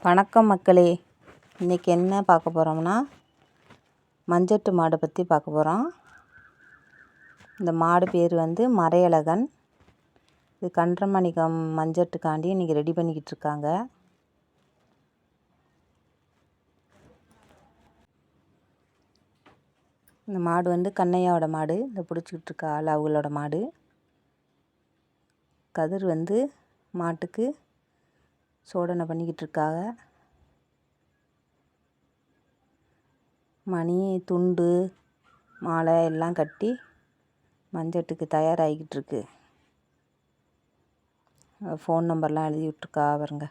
வணக்கம் மக்களே. இன்றைக்கி என்ன பார்க்க போகிறோம்னா மஞ்சட்டு மாடை பற்றி பார்க்க போகிறோம். இந்த மாடு பேர் வந்து மறையழகன். இது கன்றமணிக்கம் மஞ்சட்டுக்காண்டி இன்றைக்கி ரெடி பண்ணிக்கிட்டு இருக்காங்க. இந்த மாடு வந்து கண்ணையாவோட மாடு. இந்த பிடிச்சிக்கிட்டு இருக்க ஆள் அவங்களோட மாடு. கதிர் வந்து மாட்டுக்கு சோதனை பண்ணிக்கிட்டு இருக்காங்க. மணி துண்டு மாலை எல்லாம் கட்டி மஞ்சட்டுக்கு தயாராகிக்கிட்டு இருக்கு. ஃபோன் நம்பர்லாம் எழுதி விட்ருக்கா பாருங்க.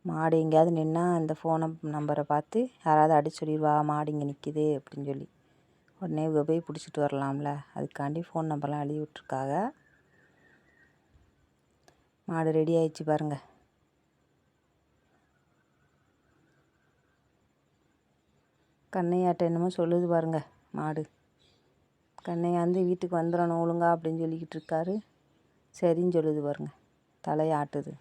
மாடு எங்கேயாவது நின்னா அந்த ஃபோன் நம்பரை பார்த்து யாராவது அடிச்சு சொல்லிடுவா மாடு இங்கே நிற்கிது அப்படின்னு சொல்லி. உடனே இவங்க போய் பிடிச்சிட்டு வரலாம்ல, அதுக்காண்டி ஃபோன் நம்பர்லாம் எழுதி விட்ருக்காங்க. மாடு ரெடி ஆயிடுச்சு பாருங்கள். கண்ணையாட்ட என்னமோ சொல்லுது பாருங்கள் மாடு. கண்ணையா வந்து வீட்டுக்கு வந்துடணும் ஒழுங்கா அப்படின்னு சொல்லிக்கிட்டு இருக்காரு. சரின்னு சொல்லுது பாருங்கள், தலையாட்டுது.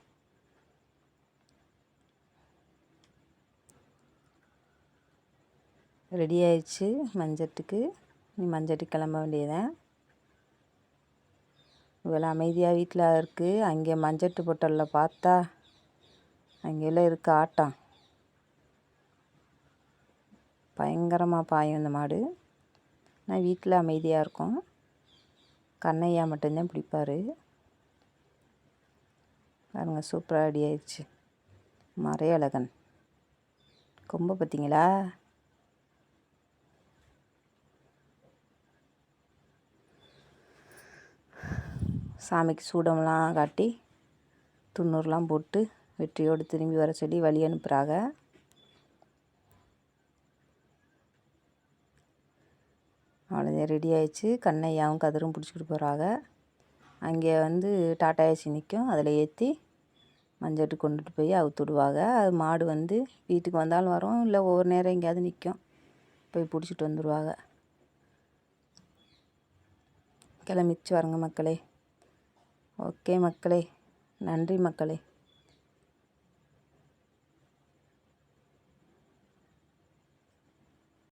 ரெடி ஆயிடுச்சு மஞ்சட்டுக்கு. நீ மஞ்சட்டுக்கு கிளம்ப வேண்டியதான். இவ்வளோ அமைதியாக வீட்டில் இருக்குது. அங்கே மஞ்சட்டு பொட்டலில் பார்த்தா அங்கெல்லாம் இருக்குது ஆட்டம். பயங்கரமாக பாயும் இந்த மாடு. ஆனால் வீட்டில் அமைதியாக இருக்கும். கண்ணையா மட்டும்தான் பிடிப்பார். பாருங்க, சூப்பராக ரெடி ஆயிடுச்சு மறையழகன். கொம்பை பார்த்தீங்களா? சாமிக்கு சூடம்லாம் காட்டி துண்ணூறுலாம் போட்டு வெற்றியோடு திரும்பி வர சொல்லி வழி அனுப்புகிறாங்க. அவ்வளோதான், ரெடி ஆயிடுச்சு. கண்ணையாவும் கதிரும் பிடிச்சிக்கிட்டு போகிறாங்க. அங்கே வந்து டாட்டா ஏசி நிற்கும், அதில் ஏற்றி மஞ்சட்டு கொண்டுட்டு போய் அவுத்து விடுவாங்க. அது மாடு வந்து வீட்டுக்கு வந்தாலும் வரும், இல்லை ஒவ்வொரு நேரம் எங்கேயாவது நிற்கும், போய் பிடிச்சிட்டு வந்துடுவாங்க. கிளம்பிச்சு வரங்க மக்களே. ஓகே மக்களே, நன்றி மக்களே.